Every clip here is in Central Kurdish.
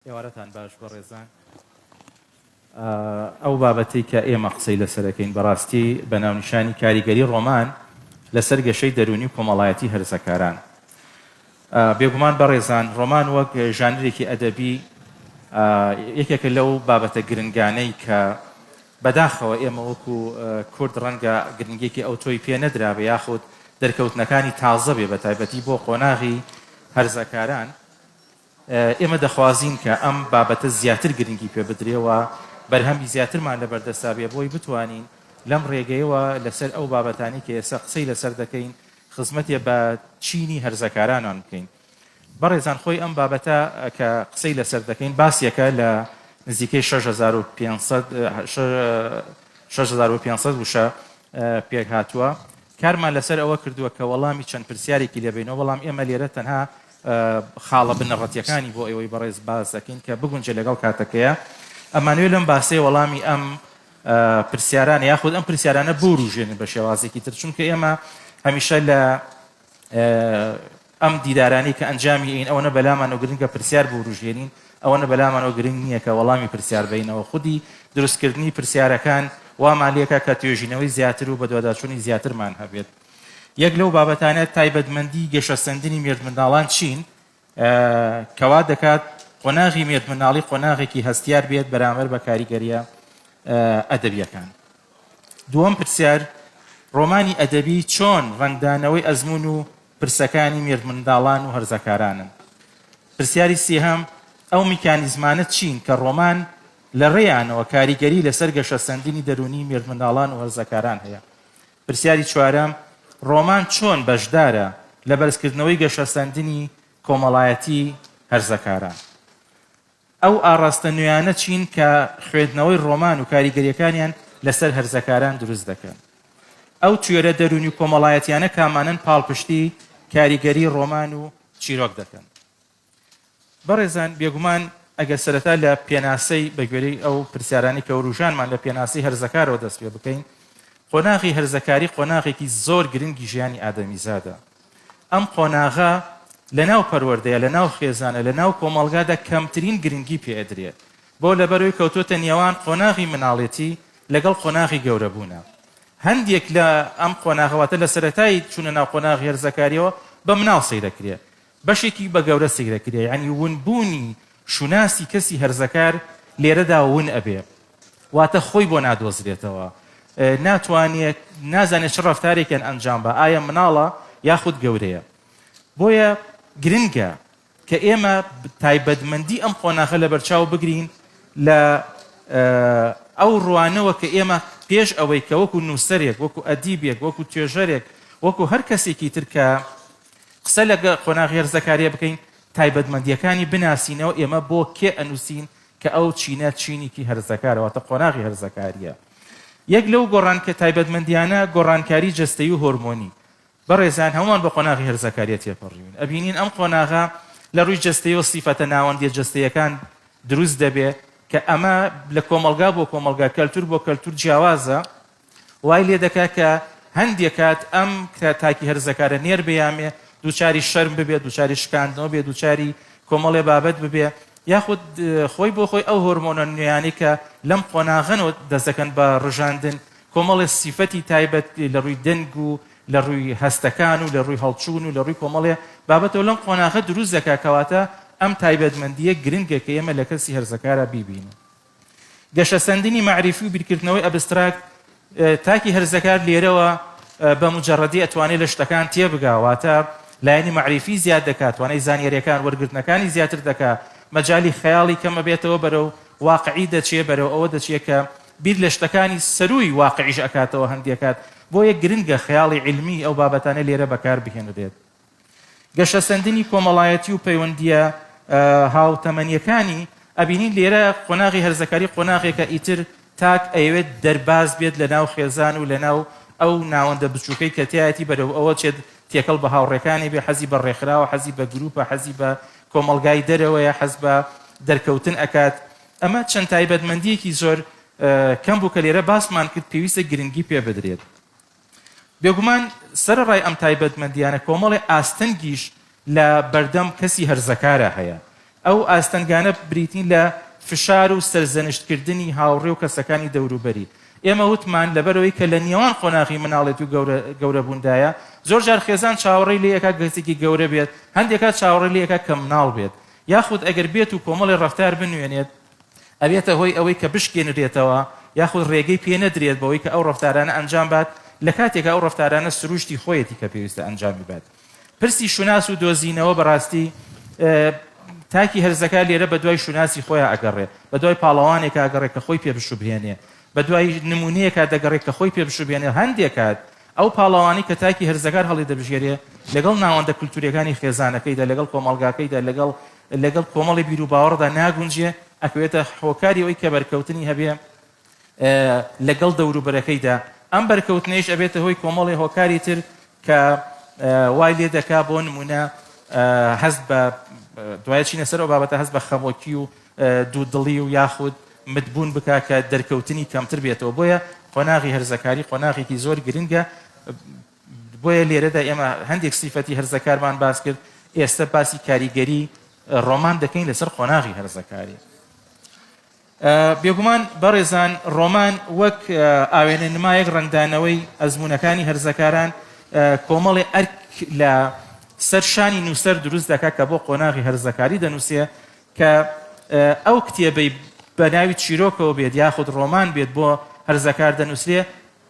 ئێوارەتان باش بەڕێزان ئەو بابەتەی کە ئێمە قسەی لەسەرەکەین بەڕاستی بە ناونیشانی کاریگەری ڕۆمان لەسەر گەشەی دەرونی و کۆمەڵایەتی هەرزەکاران. بێگومان بەڕێزان ڕۆمان وەک ژانرێکی ئەدەبی یەکێکە لەو بابەتە گرنگانەی کە بەداخەوە ئێمە وەکو کورد ڕەنگە گرنگێکی ئەو تۆی پێ نەدرابێ یاخود دەرکەوتنەکانی تازە بێ بە تایبەتی بۆ قۆناغی هەرزەکاران. ئێمە دەخوازین کە ئەم بابەتە زیاتر گرنگی پێ بدرێەوە بەرهەمی زیاترمان لەبەردەستا بێ بۆی بتوانین لەم ڕێگەیەوە لەسەر ئەو بابەتانی کە ئێستا قسەی لەسەر دەکەین خزمەتێ بە چینی هەرزەکارانان بکەین. بەڕێزان خۆی ئەم بابەتە کە قسەی لەسەر دەکەین باسیەکە لە نزیکەی 6500 وشە پێک هاتووە. کارمان لەسەر ئەوە کردووە کە وەڵامی چەند پرسیارێکی لێبینەوە، بەڵام ئێمە لێرە تەنها خاڵە بنەڕەتیەکانی بۆ ئێوەی بەڕێز باز دەکەین کە بگونجە لەگەڵ کاتەکەیە. ئەمانوێ لەم باسەی وەڵامی ئەم پرسیارانە یاخود ئەم پرسیارانە بوروژێنن بە شێوازێکی تر، چونکە ئێمە هەمیشە لە ئەم دیدارانی کە ئەنجامی ئین ئەوەنە بەلامانەوە گرنگە پرسیار بوروژێنین، ئەوەنە بەلامانەوە گرنگ نییە کە وەڵامی پرسیار بینەوە. خودی دروستکردنی پرسیارەکان وامان لێکە کە توێژینەوەی زیاتر و بە دوواداچوونی زیاترمان هەبێت. یەک لەو بابەتانە تایبەتمەندی گەشەسەندنی مێردمنداڵان چین کەوا دەکات قۆناغی مێردمنداڵی قۆناغێکی هەستیار بێت بەرامبەر بە کاریگەریە ئەدەبیەکان. دووەم پرسیار ڕۆمانی ئەدەبی چۆن ڕەنگدانەوەی ئەزمون و پرسەکانی مێردمنداڵان و هەرزەکارانن. پرسیاری سێهەم ئەو میکانیزمانە چین کە ڕۆمان لە ڕێیانەوە کاریگەری لەسەر گەشەسەندنی دەرونی مێردمنداڵان و هەرزەکاران هەیە. پرسیاری چوارەم ڕۆمان چۆن بەشدارە لە بەرزکردنەوەی گەشەسەندنی کۆمەڵایەتی هەرزەکاران. ئەو ئاڕاستە نوێیانە چین کە خوێندنەوەی ڕۆمان و کاریگەریەکانیان لەسەر هەرزەکاران دروست دەکەن. ئەو توێرە دەرونی و کۆمەڵایەتیانە کامانن پاڵپشتی کاریگەری ڕۆمان و چیرۆک دەکەن. بەڕێزان بێگومان ئەگەر سەرەتا لە پێناسەی بەگوێرەی ئەو پرسیارانی کە وروژانمان لە پێناسی هەرزەکارەوە دەست پێ بکەین، قۆناغی هەرزەکاری قۆناغێکی زۆر گرنگی ژیانی ئادەمیزادە. ئەم قۆناغە لە ناو پەروەردەیە، لە ناو خێزانە، لە ناو کۆمەڵگادا کەمترین گرنگی پێدرێت بۆ لەبەرەوەی کەوتۆتە نێوان قۆناغی مناڵێتی لەگەڵ قۆناغی گەورەبوونە. هەندێک لە ئەم قۆناغەواتە لە سەرەتایی چوونە ناو قۆناغی هەرزەکاریەوە بە مناڵ سەیرەکرێ، بەشێکی بە گەورە سەیرەکرێ، یعنی ونبوونی شوناسی کەسی هەرزەکار لێرەدا ون ئەبێ، واتە خۆی بۆ نادۆزرێتەوە، ناتوانێت نازانێت چ ڕەفتارێکیان ئەنجام بە، ئایا مناڵە یاخود گەورەیە. بۆیە گرنگە کە ئێمە تایبەتمەندی ئەم قۆناغە لە بەرچاو بگرین لە ئەو ڕوانەوە کە ئێمە پێش ئەوەی کە وەکو نووسەرێک، وەکو ئەدیبێک، وەکو توێژەرێک، وەکو هەر کەسێکی تر کە قسە لە قۆناغی هەرزەکاریە بکەین تایبەتمەندیەکانی بناسینەوە ئێمە بۆ کێ ئەنووسین کە ئەو چینە چینێکی هەرزەکارەوە واتە قۆناغی هەرزەکاریە. یەک لەو گۆڕان کە تایبەتمەندیانە گۆڕانکاری جەستەیی و هۆرمۆنی. بەڕێزان هەمومان بە قۆناغی هەرزەکاریە تێپەڕیون، ئەبینین ئەم قۆناغە لە ڕووی جەستەیی و سیفەتە ناوەندیە جەستەیەکان دروست دەبێت کە ئەمە لە کۆمەلگا بۆ کۆمەلگا، کەلتور بۆ کەلتور جیاوازە، وای لێ دەکات کە هەندێک کات ئەم تاکی هەرزەکارە نێر بەیامێ دووچاری شەرم ببێت، دووچاری شکاندنەوە بێت، دووچاری کۆمەڵێ بابەت ببێ، یاخود خۆی بۆ خۆی ئەو هۆرمۆنە نوێیانەی کە لەم قۆناغەنەوە دەست دەکەن بە ڕژاندن کۆمەڵێ سیفەتی تایبەت لە ڕووی دەنگ و لە ڕووی هەستەکان و لە ڕووی هەڵچوون و لە ڕووی کۆمەڵێ بابەتەوە لەم قۆناغە دروست دەکات کەواتە ئەم تایبەتمەندیە گرنگە کە ئێمە لە کەسی هەرزەکارە بیبینین. گەشەسەندنی معرفی و بیرکردنەوەی ئەبستراکت تاکی هەرزەکار لێرەوە بە مجەڕەدی ئەتوانێت لە شتەکان تێبگاواتە لایەنی معرفی زیاد دەکات، توانای زانیاریەکان وەرگرتنەکانی زیاتر دەکات، مەجای خەیاڵی کەمە بێتەوە بەرەو واقعی دەچێت، بەرەو ئەوە دەچێت کە بیر لە شتەکانی سەرووی واقعیش ئەکاتەوە هەندێکات. بۆیە گرنگە خەیاڵی علمی ئەو بابەتانە لێرە بەکار بهێنرێت. گەشەسەندنی کۆمەڵایەتی و پەیوەندیە هاوتەمەنیەکانی ئەبینین لێرە قۆناغی هەرزەکاری قۆناغێکە ئیتر تاک ئەوێت دەرباز بێت لە ناو خێزان و لە ناو ئەو ناوەندە بچووکەی کە تایەتی بەرەو ئەوە چێت تێکەڵ بە هاوڕێکانی بێ، حەزی بە ڕێکخراوە، حەزی بە گروپە، حەزی بە کۆمەلگای دەرەوەیە، حەز بە دەرکەوتن ئەکات. ئەمە چەند تایبەتمەندیەکی زۆر کەم بوو کە لێرە باسمان کرد پێویستە گرنگی پێ بدرێت. بێگومان سەرڕای ئەم تایبەتمەندیانە کۆمەڵی ئاستەنگیش لە بەردەم کەسی هەرزەکارە هەیە ئەو ئاستەنگانە بریتین لە فشار و سەرزەنشتکردنی هاوڕێ و کەسەکانی دەوروبەری. ئێمە وتمان لەبەرەوەی کە لە نێوان قۆناغی مناڵێت و گەورەبووندایە زۆر جار خێزان چاوەڕێی لێ یەکات گەزێکی گەورە بێت، هەندێکات چاوەڕێی لێ یەکات کە مناڵ بێت، یاخود ئەگەر بێت و کۆمەڵی ڕەفتار بنوێنێت ئەبێتە هۆی ئەوەی کە بشکێنرێتەوە یاخود ڕێگەی پێ نەدرێت بەوەی کە ئەو ڕەفتارانە ئەنجام بات لە کاتێکە ئەو ڕەفتارانە سروشتی خۆیەتی کە پێویستە ئەنجامی بات. پرسی شوناس و دۆزینەوە بەڕاستی تاکی هەرزەکە لێرە بە دوای شوناسی خۆیان ئەگەڕێ، بە دوای پاڵەوانێک ئەگەڕێت کە خۆی پێ بشوبهێنێ، بە دوای نمونەیەکە دەگەڕێت کە خۆی پێ بشوبهێنێ. هەندێکات ئەو پاڵەوانی کە تاکی هەرزەکار هەڵی دەبژێرێ لەگەڵ ناوەندە کولتوریەکانی خێزانەکەیدا لەگەڵ کۆمەڵگاکەیدا لەگەڵ کۆمەڵی بیر و باوەڕدا ناگونجێ، ئەکەوێتە هۆکاری ئەوەی کە بەرکەوتنی هەبێ لەگەڵ دەوروبەرەکەیدا. ئەم بەرکەوتنەیەش ئەبێتە هۆی کۆمەڵی هۆکاری تر کە وای لێ دەکا بۆ نمونە هەست بە دوایە چینە سەر ئەو بابەتە هەست بە خەمۆکی و دوودڵی و یاخود متبوون بکا کە دەرکەوتنی کەمتر بێتەوە. بۆیە قۆناغی هەرزەکاری قۆناغێکی زۆر گرنگە. بۆیە لێرەدا ئێمە هەندێک سیفەتی هەرزەکارمان باس کرد، ئێستا باسی کاریگەری ڕۆمان دەکەین لەسەر قۆناغی هەرزەکاری. بێگومان بەڕێزان ڕۆمان وەک ئاوێنە نمایەک ڕنگدانەوەی ئەزمونەکانی هەرزەکاران کۆمەڵی ئەرک لە سەرشانی نووسەر دروست دەکات کە بۆ قۆناغی هەرزەکاری دەنووسێ کە ئەو کتێبەی بە ناوی چیرۆکەوە بێت یاخود ڕۆمان بێت بۆ هەرزەکار دەنووسێ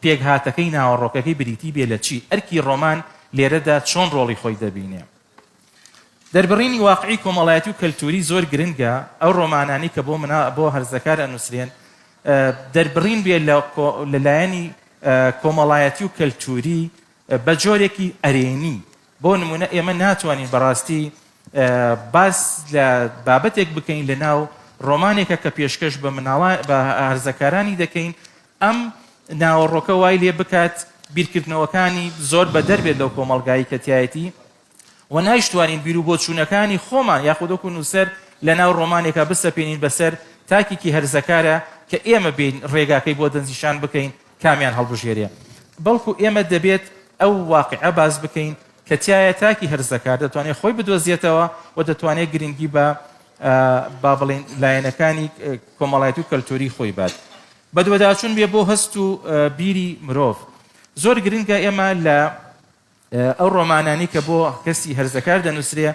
پێکهاتەکەی ناوەڕۆکەکەی بریتی بێ لە چی ئەرکی ڕۆمان لێرەدا چۆن ڕۆڵی خۆی دەبینێ. دەربڕینی واقعی کۆمەڵایەتی و کەلتوری زۆر گرنگە. ئەو ڕۆمانانی کە بۆ هەرزەکار ئەنووسرێن دەربڕین بێ لەلایەنی کۆمەڵایەتی و کەلتوری بە جۆرێکی ئەرێنی. بۆ نمونە ئێمە ناتوانین بەڕاستی باس لە بابەتێک بکەین لە ناو ڕۆمانێکە کە پێشکەش بە هەرزەکارانی دەکەین ئەم ناوەڕۆکە وای لێ بکات بیرکردنەوەکانی زۆر بە دەربێت لەو کۆمەڵگایی کەتیایەتی و نایشتوانین بیر و بۆچوونەکانی خۆمان یاخودۆک و نووسەر لە ناو ڕۆمانێکە بسەپێنین بەسەر تاکێکی هەرزەکارە کە ئێمە بین ڕێگاکەی بۆ دەنجیشان بکەین کامیان هەڵبژێرێ. بەڵکو ئێمە دەبێت ئەو واقعە باز بکەین کە تایە تاکی هەرزەکار دەتوانێت خۆی بدۆزیێتەوە و دەتوانێت گرنگی بە با بڵێن لایەنەکانی کۆمەڵایەتی و کەلتوری خۆی بات. بە دووەداچوون بێ بۆ هەست و بیری مرۆڤ. زۆر گرنگە ئێمە لە ئەو ڕۆمانانی کە بۆ کەسی هەرزەکار دەنووسرێ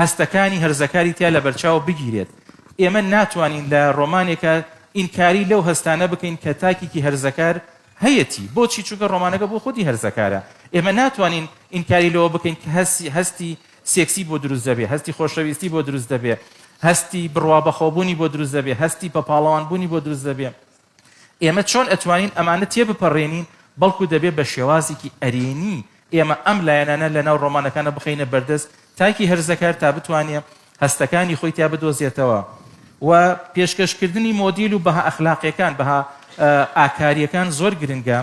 هەستەکانی هەرزەکاری تیا لە بەرچاو بگیرێت. ئێمە ناتوانین لە ڕۆمانێکە ئینکاری لەو هەستانە بکەین کە تاکێکی هەرزەکار هەیەتی. بۆچی چونکە ڕۆمانەکە بۆ خودی هەرزەکارە. ئێمە ناتوانین ئینکاری لەوە بکەین کە هەستی سێکسی بۆ دروست دەبێ، هەستی خۆشەویستی بۆ دروست دەبێ، هەستی بڕوا بەخۆبوونی بۆ دروست دەبێ، هەستی بەپاڵەوانبوونی بۆ دروست دەبێ. ئێمە چۆن ئەتوانین ئەمانە تێبپەڕێنین بەڵکو دەبێت بە شێوازێکی ئەرێنی ئێمە ئەم لایەنانە لە ناو ڕۆمانەکانە بخەینە بەردەست تاکی هەرزەکار تا بتوانێت هەستەکانی خۆی تا بدۆزێتەوە و پێشکەشکردنی مۆدیل و بەها ئەخلاقیەکان بەها ئاکاریەکان زۆر گرنگە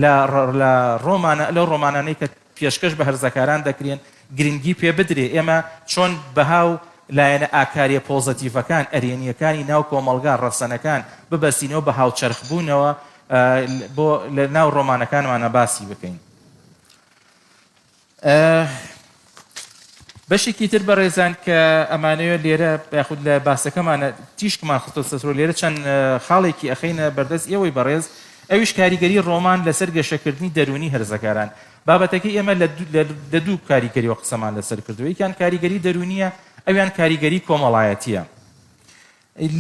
لە ڕۆمانانەی کە پێشکەش بە هەرزەکاران دەکرێن گرنگی پێ بدرێ. ئێمە چۆن بەهاو لایەنە ئاکاریە پۆزەتیڤەکان ئەرێنیەکانی ناو کۆمەڵگا ڕەسەنەکان ببەستینەوە بە هاوچەرخبوونەوە بۆ لە ناو ڕۆمانەکانمانە باسی بکەین. بەشێکی تر بەڕێزان کە ئەمانەوە لێرە یاخود لە باسەکەمانە تیشکمان خستۆ سەسرۆ لێرە چەند خاڵێکی ئەخەینە بەردەست ئێوەی بەڕێز ئەویش کاریگەری ڕۆمان لەسەر گەشەکردنی دەرونی هەرزەکاران. بابەتەکەی ئێمە لە دوو کاریگەریەوە قسەمان لەسەر کردووە. یەکیان کاریگەری دەرونیە، ئەویان کاریگەری کۆمەڵایەتیە.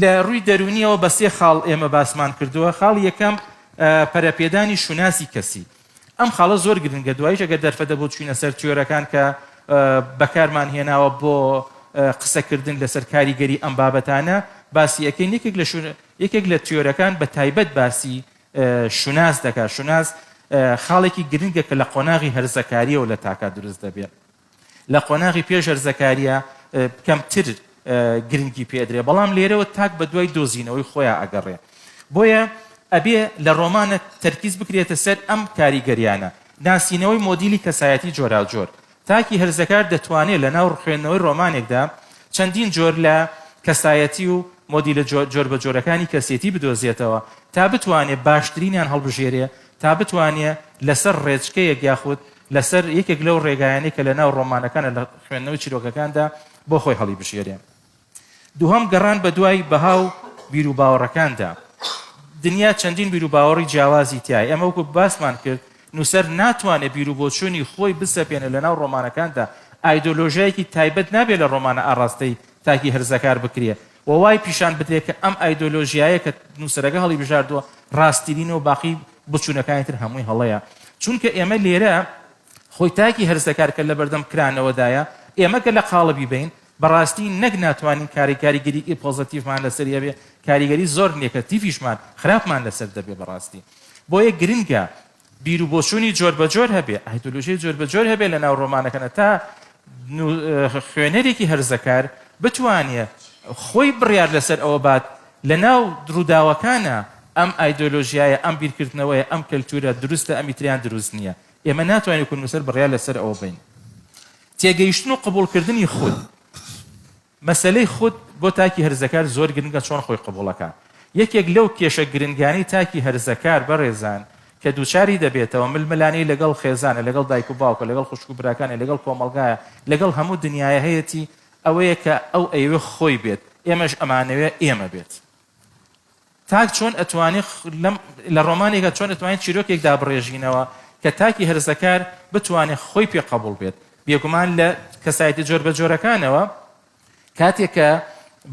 لە ڕووی دەرونیەوە بە سێ خاڵ ئێمە باسمان کردووە. خاڵی یەکەم پەرەپێدانی شوناسی کەسی. ئەم خاڵە زۆر گرنگە. دوایش ئەگەر دەرفەتە بۆ چوینە سەر تیۆرەکان کە بەکارمان هێناوە بۆ قسەکردن لەسەر کاریگەری ئەم بابەتانە باسی ئەەکەین. یەکێک لە تیۆرەکان بە تایبەت باسی شوناس دەکات. شوناس خاڵێکی گرنگە کە لە قۆناغی هەرزەکاریەوە لە تاکا دروست دەبێت. لە قۆناغی پێش هەرزەکاریە کەمتر گرنگی پێدرێ، بەڵام لێرەوە تاک بە دوای دۆزینەوەی خۆیان ئەگەڕێ. بۆیە ئەبێ لە ڕۆمانە تەرکیز بکرێتە سەر ئەم کاریگەریانە، ناسینەوەی مۆدیلی کەسایەتی جۆراوجۆر. تاکی هەرزەکار دەتوانێت لە ناو خوێندنەوەی ڕۆمانێکدا چەندین جۆر لە کەسایەتی و مۆدیلە جۆر بە جۆرەکانی کەسێتی بدۆزێتەوە تا بتوانێت باشترینیان هەڵبژێرێ، تا بتوانێت لەسەر ڕێچکەیەک یاخود لەسەر یەکێک لەو ڕێگایانەی کە لە ناو ڕۆمانەکانە لە خوێندنەوەی چیرۆکەکاندا بۆ خۆی هەڵی بژێرێ. دووهەم گەڕان بە دوای بەهاو بیر و باوەڕەکاندا. دنیا چەندین بیر و باوەڕی جیاوازی تایە. ئەمە وەکو باسمان کرد نووسەر ناتوانێت بیر و بۆچوونی خۆی بسەپێنە لەناو ڕۆمانەکاندا. ئایدۆلۆژیایەکی تایبەت نابێت لە ڕۆمانە ئاڕاستەی تاکی هەرزەکار بکرێ و وای پیشان بدرێت کە ئەم ئایدۆلۆژیایە کە نووسەرەکە هەڵی بژاردووە ڕاستیرینە و باقی بچوونەکانی تر هەمووی هەڵەیە. چونکە ئێمە لێرە خۆی تاکی هەرزەکار کە لە بەردەم کرانەوەدایە ئێمە کە لە قاڵبی بین بەڕاستی نەک ناتوانین کاریگەری پۆزتیڤمان لەسەر بێ کاریگەری زۆر نێگەتیڤیشمان خراپمان لەسەر دەبێ بەڕاستی. بۆیە گرنگە بیر و بۆچوونی جۆر بە جۆر هەبێ ئایدۆلۆژی جۆر بە جۆر هەبێ لە ناو ڕۆمانەکەنە تا خوێنەرێکی هەرزەکار بتوانێت خۆی بڕیار لەسەر ئەوە بات لە ناو ڕووداوەکانە ئەم ئایدۆلۆژیایە ئەم بیرکردنەوەی ئەم کەلتورە دروستە ئەمی تریان دروست نییە. ئێمە ناتوانین نووسەر بڕیار لەسەر ئەوە بین. تێگەیشتن و قبولکردنی خود مەسەلەی خود بۆ تاکی هەرزەکار زۆر گرنگە چۆن خۆی قبولەکە. یەکێک لەو کێشە گرنگانی تاکی هەرزەکار بەڕێزان کە دووچاری دەبێتەوە ململانەی لەگەڵ خێزانە لەگەڵ دایک و باوکە لەگەڵ خوشک و براکانە لەگەڵ کۆمەڵگایە لەگەڵ هەموو دنیاە هەیەی ئەوەیە کە ئەو ئەیوێ خۆی بێت ئێمەش ئەمانەوێ ئێمە بێت. تاک چۆن ئەتوانێت لە ڕۆمانێکە چۆن ئەتوانێت چیرۆکێک دابڕێژینەوە کە تاکی هەرزەکار بتوانێت خۆی پێ قبول بێت. بێگومان لە کەسایەتی جۆر بە جۆرەکانەوە کاتێک کە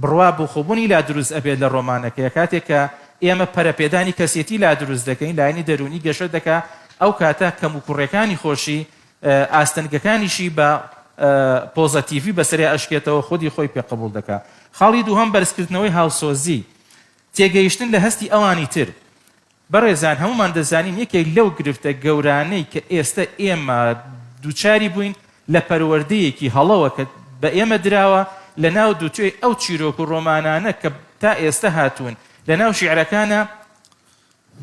بڕوا بۆ خۆبوونی لا دروست ئەبێت لە ڕۆمانەکەیە کاتێک کە ئێمە پەرەپێدانی کەسێتی لا دروست دەکەین لایەنی دەرونی گەشە دەکا ئەو کاتە کەم و کوڕەکانی خۆشی ئاستەنگەکانیشی بە پۆزەتیڤی بەسەری ئەشکێتەوە خودی خۆی پێ قبول دەکا. خاڵی دووهەم بەرزکردنەوەی هاوسۆزی تێگەیشتن لە هەستی ئەوانی تر. بەڕێزان هەمومان دەزانین یەکێک لەو گرفتە گەورانەی کە ئێستا ئێمە دووچاری بووین لە پەروەردەیەکی هەڵەوە کە بە ئێمە دراوە لە ناو دووتێ ئەو چیرۆک و ڕۆمانانە کە تا ئێستا هاتوون لە ناو شیعرەکانە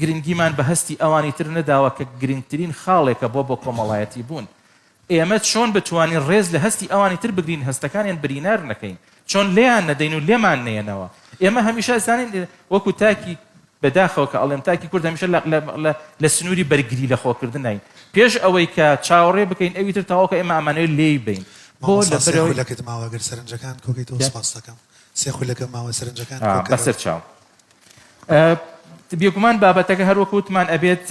گرنگیمان بە هەستی ئەوانی تر نەداوە کە گرنگترین خاڵێکە بۆ کۆمەڵایەتی بوون. ئێمە چۆن بتوانین ڕێز لە هەستی ئەوانی تر بگرین هەستەکانیان برینار نەکەین چۆن لێیان نەدەین و لێمان نێنەوە. ئێمە هەمیشە زانین وەکو تاکی بەداخەوە کە ئەڵێم تاکی کورد هەمیشە لە سنووری بەرگری لە خۆکردن نین پێش ئەوەی کە چاوەڕێ بکەین ئەوی تر تاواکە ئێمە ئەمانەوەی لێی بین. بۆ لەکەت ماوەگەر سەرنجەکان کۆکەیتەوە سپاس دەکەم. سێ خولەکە ماوە سەرنجەکان بەسەر چاو. بێگومان بابەتەکە هەروەکوتمان ئەبێت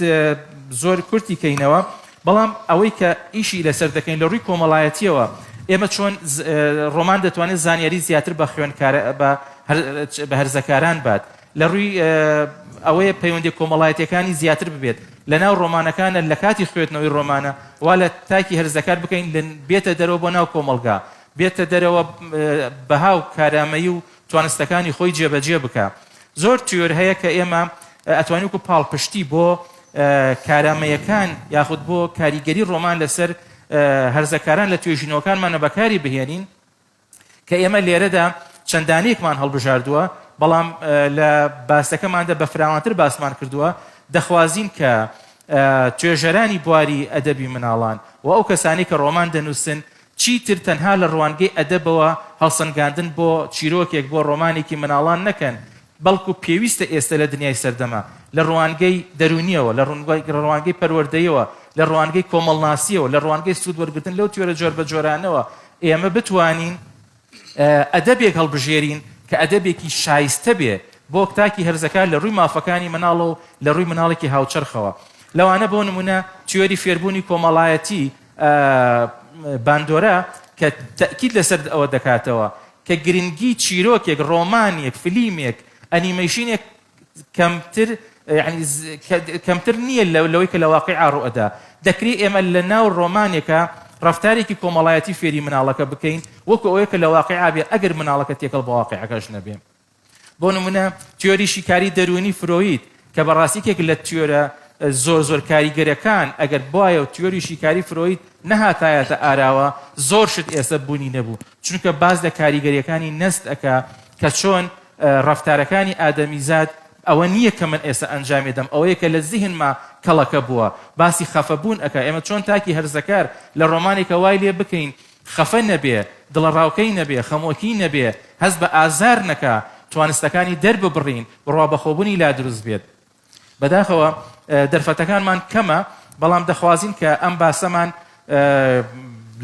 زۆر کورتی کەینەوە بەڵام ئەوەی کە ئیشی لەسەر دەکەین لە ڕووی کۆمەڵایەتیەوە ئێمە چۆن ڕۆمان دەتوانێت زانیاری زیاتر بە خوێندکارە بە هەرزەکاران بات لە ڕووی ئەوەیە پەیوەندی کۆمەڵایەتیەکانی زیاتر ببێت لە ناو ڕۆمانەکانە لە کاتی خوێندنەوەی ڕۆمانە وا لە تاکی هەرزەکار بکەین بێتە دەرەوە بۆ ناو کۆمەڵگا بێتە دەرەوە بەهاو کارامەیی و توانستەکانی خۆی جێبەجێ بکە. زۆر تیۆر هەیە کە ئێمە ئەتوانین و پاڵپشتی بۆ کارامەیەکان یاخود بۆ کاریگەری ڕۆمان لەسەر هەرزەکاران لە توێژینەوەکانمانە بەکاری بهێنین کە ئێمە لێرەدا چەندانەیەکمان هەڵبژاردووە بەڵام لە باسەکەماندا بە فراوانتر باسمان کردووە دەخوازین کە توێژەرانی بواری ئەدەبی مناڵان و ئەو کەسانی کە ڕۆمان دەنووسن چیتر تەنها لە ڕوانگەی ئەدەبەوە هەڵسەنگاندن بۆ چیرۆکێک بۆ ڕۆمانێکی مناڵان نەکەن بەڵکو پێویستە ئێستا لە دنیای سەردەما لە ڕوانگەی دەرونیەوە لە ڕوانگەی پەروەردەیەوە لە ڕوانگەی کۆمەڵناسیەوە لە ڕوانگەی سوود وەرگرتن لەو تیۆرە جۆر بە جۆرانەوە ئێمە بتوانین ئەدەبێک هەڵبژێرین کە ئەدەبێکی شایستە بێ بۆ تاکی هەرزەکار لە ڕووی مافەکانی مناڵ و لە ڕووی مناڵێکی هاوچەرخەوە. لەوانە بۆ نمونە تیۆری فێربوونی کۆمەڵایەتی باندۆرە کە تەکید لەسەر ئەوە دەکاتەوە کە گرنگی چیرۆکێک ڕۆمانێک فلیمێک ئەنیمەیشینێک کەمتر نییە لەوەی کە لە واقعا ڕوئەدا. دەکرێت ئێمە لە ناو ڕۆمانێکە ڕفتارێکی کۆمەڵایەتی فێری مناڵەکە بکەین وەکو ئەوەیە کە لە واقعا بێ ئەگەر مناڵەکە تێکەڵ بە واقعەکەش نەبێ. بۆ نمونە تیۆری شیکاری دەرونی فرۆید کە بەڕاستیکێک لە تیۆرە زۆر کاریگەرەکان ئەگەر بایە و تیۆری شیکاری فرۆید نەهاتایەتە ئاراوە زۆر شت ئێستا بوونی نەبوو چونکە باز لە کاریگەریەکانی نەست ئەکا کە چۆن ڕفتارەکانی ئادەمیزاد ئەوە نییە کە من ئێستا ئەنجامی دەم ئەوەیە کە لە زیهنما کەڵەکە بووە باسی خەفەبوون ئەکا ئێمە چۆن تاکی هەرزەکار لە ڕۆمانێکە وای لێ بکەین خەفە نەبێ دڵەڕاوکەی نەبێ خەمۆکی نەبێ هەست بە ئازار نەکا توانستەکانی دەرببڕین بڕوا بەخۆبوونی لا دروست بێت. بەداخەوە دەرفەتەکانمان کەمە بەڵام دەخوازین کە ئەم باسەمان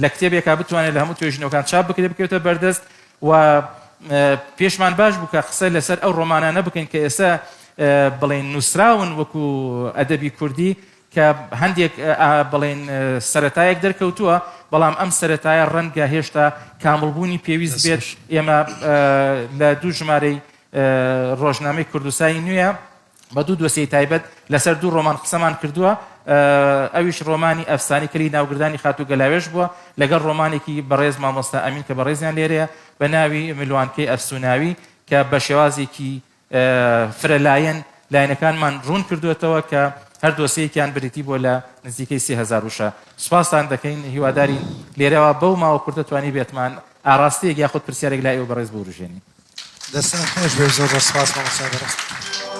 لە کتێبێکا بتوانێت لە هەموو توێژینەوەکان چاپ بکرێت بکەوێتە بەردەست و پێشمان باش بوو کە قسە لەسەر ئەو ڕۆمانانە بکەین کە ئێستا بڵێن نووسراون وەکو ئەدەبی کوردی کە هەندێک بڵێن سەرەتایەک دەرکەوتووە بەڵام ئەم سەرەتایە ڕەنگە هێشتا کامڵبوونی پێویست بێت ئێمە لە دوو ژمارەی ڕۆژنامەی کوردوسایی نوێیە بە دوو دۆسیەی تایبەت لەسەر دوو ڕۆمان قسەمان کردووە ئەویش ڕۆمانی ئەفسانی کەلی ناوگردانی خاتوو گەلاوێش بووە لەگەڵ ڕۆمانێکی بەڕێز مامۆستا ئەمین کە بەڕێزیان لێرەیە بە ناوی ملوانکەی ئەفسوناوی کە بە شێوازێکی فرەلایەن لایەنەکانمان ڕوون کردوێتەوە کە هەر دۆسیەکیان بریتی بۆ لە نزیکەی 30,000 وشە سوپاسان دەکەین هیوادارین لێرەوە بەو ماوە کوردە توانی بێتمان ئاراستەیەک یاخود پرسیارێک لای ئەو بەڕێز بوروژێنی دەستان خۆش بێ زۆر سپاس مامۆستا بەڕێز